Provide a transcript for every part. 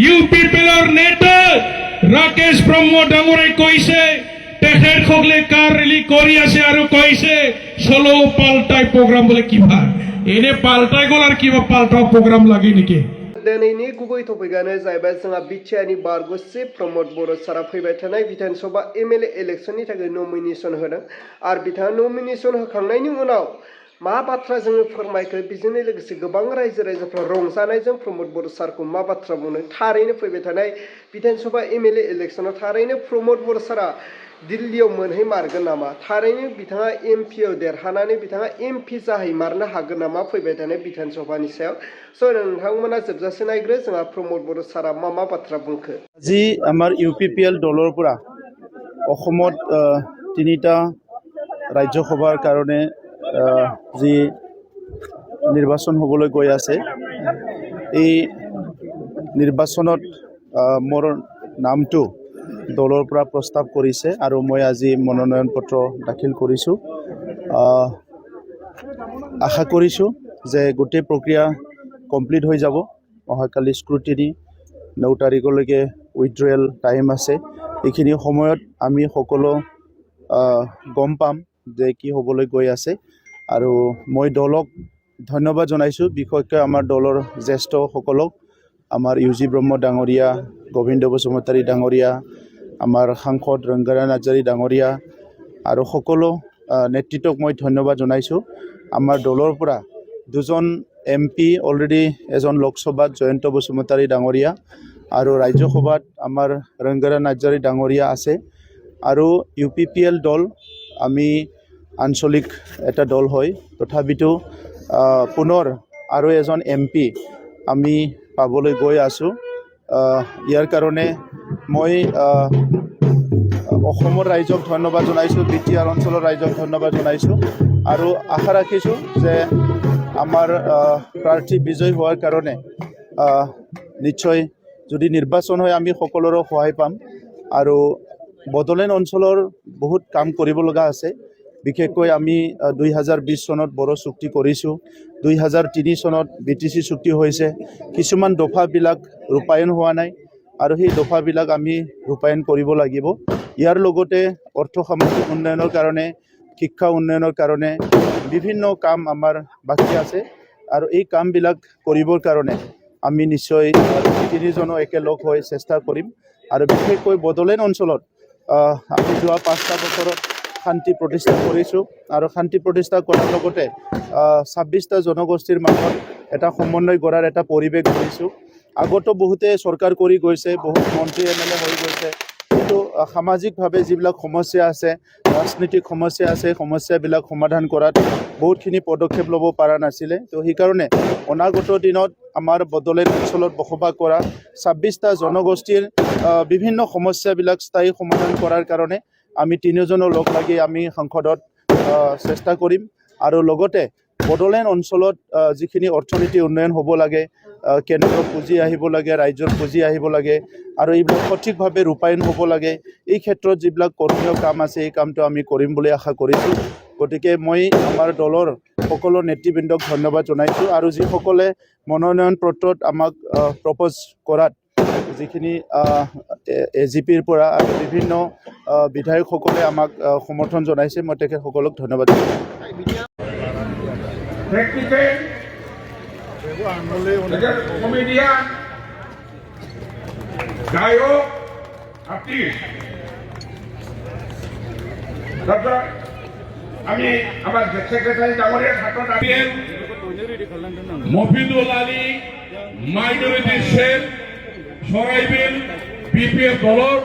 ইউপিপিএলৰ নেতা ৰাকেশ ব্ৰহ্ম ডাঙৰে কৈছে তেখেতসকলে কাৰ ৰেলী কৰি আছে আৰু কৈছে চলো পাল্টাই প্ৰগ্ৰাম বোলে কিবা এনে পাল্টাই গ'ল আৰু কিবা পাল্টাও প্ৰগ্ৰাম লাগে নেকি दिनैनि गुबै टपिकआनो जाहैबाय जोंहा बिटिआरनि बारग' चिफ प्रमद बर' सारा फैबाय थानाय बिधानसभा एमएलए इलेक्शननि थाखाय नमिनेशन होदों आरो बिथाङा नमिनेशन होखांनायनि उनाव मा बाथ्रा जोङो फोरमायखो बेजोंनो लोगोसे गोबां रायजो राजाफ्रा रंजानायजों प्रमद बर' सारखौ मा बाथ्रा बुंनो थारैनो फैबाय थानाय बिधानसभा एमएलए इलेक्शनाव थारैनो प्रमद बर' सारा दिल्लीयाव मोनहैमारगोन नामा थारैनो बिथाङा एमपिआव देरहानानै बिथाङा एमपि जाहैमारनो हागोन नामा फैबाय थानाय बिधानसभानि सायाव स' नोंथांमोना जोबजासे नायग्रो जोंहा प्रमद बर' सारा मा बाथ्रा बुंखो আজি আমাৰ ইউপিপিএল দলৰ পৰা অসমত তিনিটা ৰাজ্যসভাৰ কাৰণে যি নিৰ্বাচন হ'বলৈ গৈ আছে এই নিৰ্বাচনত মোৰ নামটো দলৰ পৰা প্ৰস্তাৱ কৰিছে আৰু মই আজি মনোনয়ন পত্ৰ দাখিল কৰিছোঁ আশা কৰিছোঁ যে গোটেই প্ৰক্ৰিয়া কমপ্লিট হৈ যাব অহাকালি স্ক্ৰুটিনি 9 তাৰিখলৈকে উইথড্ৰয়েল টাইম আছে এইখিনি সময়ত আমি সকলো গম পাম যে কি হ'বলৈ গৈ আছে আৰু মই দলক ধন্যবাদ জনাইছোঁ বিশেষকৈ আমাৰ দলৰ জ্যেষ্ঠসকলক আমাৰ ইউজি ব্ৰহ্ম ডাঙৰীয়া গোবিন্দ বসুমতাৰী ডাঙৰীয়া আমাৰ সাংসদ ৰংগৰা নাৰ্জাৰী ডাঙৰীয়া আৰু সকলো নেতৃত্বক মই ধন্যবাদ জনাইছোঁ আমাৰ দলৰ পৰা দুজন এমপি অলৰেডি এজন লোকসভাত জয়ন্ত বসুমতাৰী ডাঙৰীয়া আৰু ৰাজ্যসভাত আমাৰ ৰংগৰা নাৰ্জাৰী ডাঙৰীয়া আছে আৰু ইউপিপিএল দল আমি আঞ্চলিক এটা দল হয় তথাপিতো পুনৰ আৰু এজন এমপি আমি পাবলৈ গৈ আছোঁ ইয়াৰ কাৰণে মই অসমৰ ৰাইজক ধন্যবাদ জনাইছোঁ বিটিআৰ অঞ্চলৰ ৰাইজক ধন্যবাদ জনাইছোঁ আৰু আশা ৰাখিছোঁ যে আমাৰ প্ৰাৰ্থী বিজয় হোৱাৰ কাৰণে নিশ্চয় যদি নিৰ্বাচন হয় আমি সকলোৰে সহায় পাম আৰু বড়োলেণ্ড অঞ্চলৰ বহুত কাম কৰিব লগা আছে বিশেষকৈ আমি 2020 চনত বড়ো চুক্তি কৰিছোঁ 2003 চনত বিটিচি চুক্তি হৈছে কিছুমান দফাবিলাক ৰূপায়ণ হোৱা নাই আৰু সেই দফাবিলাক আমি ৰূপায়ণ কৰিব লাগিব ইয়াৰ লগতে অৰ্থ সামাজিক উন্নয়নৰ কাৰণে শিক্ষা উন্নয়নৰ কাৰণে বিভিন্ন কাম আমাৰ বাকি আছে আৰু এই কামবিলাক কৰিবৰ কাৰণে আমি নিশ্চয় তিনিজনো একেলগ হৈ চেষ্টা কৰিম আৰু বিশেষকৈ বড়োলেণ্ড অঞ্চলত আমি যোৱা 5টা বছৰত শান্তি প্ৰতিষ্ঠা কৰিছোঁ আৰু শান্তি প্ৰতিষ্ঠা কৰাৰ লগতে 26টা জনগোষ্ঠীৰ মাজত এটা সমন্বয় কৰাৰ এটা পৰিৱেশ কৰিছোঁ আগতো বহুতে চৰকাৰ কৰি গৈছে বহুত মন্ত্ৰী এমএলএ হৈ গৈছে কিন্তু সামাজিকভাৱে যিবিলাক সমস্যা আছে ৰাজনৈতিক সমস্যা আছে সমস্যাবিলাক সমাধান কৰাত বহুতখিনি পদক্ষেপ ল'ব পৰা নাছিলে তো সেইকাৰণে অনাগত দিনত আমাৰ বড়োলেণ্ড অঞ্চলত বসবাস কৰা 26টা জনগোষ্ঠীৰ বিভিন্ন সমস্যাবিলাক স্থায়ী সমাধান কৰাৰ কাৰণে আমি তিনিজনৰ লগ লাগি আমি সংসদত চেষ্টা কৰিম আৰু লগতে বড়োলেণ্ড অঞ্চলত যিখিনি অৰ্থনীতি উন্নয়ন হ'ব লাগে কেন্দ্ৰৰ পুঁজি আহিব লাগে ৰাজ্যৰ পুঁজি আহিব লাগে আৰু এইবিলাক সঠিকভাৱে ৰূপায়ণ হ'ব লাগে এই ক্ষেত্ৰত যিবিলাক কৰ্মীয় কাম আছে এই কামটো আমি কৰিম বুলি আশা কৰিছোঁ গতিকে মই আমাৰ দলৰ সকলো নেতৃবৃন্দক ধন্যবাদ জনাইছোঁ আৰু যিসকলে মনোনয়ন পত্ৰত আমাক প্ৰপ'জ কৰাত যিখিনি এজিপিৰ পৰা আৰু বিভিন্ন বিধায়কসকলে আমাক সমৰ্থন জনাইছে মই তেখেতসকলক ধন্যবাদ জনাইছোঁ কমেডিয়ান গায়ক আর্টিস্ট তারপর আমি আমার সেক্রেটারি ডাঙরিয়ার হাতত আছেন মফিদুল আলী মাইনরিটি সেল সরাইবিল বিপিএফ দলর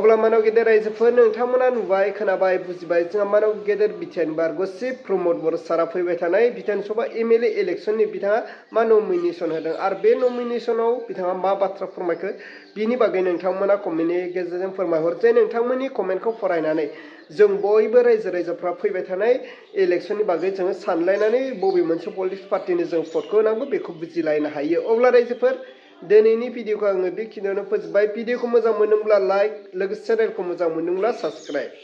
अब्ला मानाव गेदेर रायजोफोर नोंथांमोना नुबाय खोनाबाय बुजिबाय जोंहा मानाव गेदेर बिटिआरनि बारग'सि प्रमद बर' सारा फैबाय थानाय बिधान सभा एमएलए इलेक्सननि बिथाङा मा नमिनेसन होदों आरो बे नमिनेसनाव बिथाङा मा बाथ्रा फोरमायखो बिनि बागै नोंथांमोना कमेन्टनि गेजेरजों फोरमायहर जे नोंथांमोननि कमेन्टखौ फरायनानै जों बयबो रायजो राजाफ्रा फैबाय थानाय इलेक्सननि बागै जोङो सानलायनानै बबे मोनसे पलिटिक्स पार्टिनि जों भटखौ होनांगौ बेखौ बुजिलायनो हायो अब्ला रायजोफोर दिनैनि भिडिअखौ आङो बेखिनियावनो फोजोबबाय भिडिअखौ मोजां मोनदोंब्ला लाइक लोगोसे चेनेलखौ मोजां मोनदोंब्ला साबस्क्राइब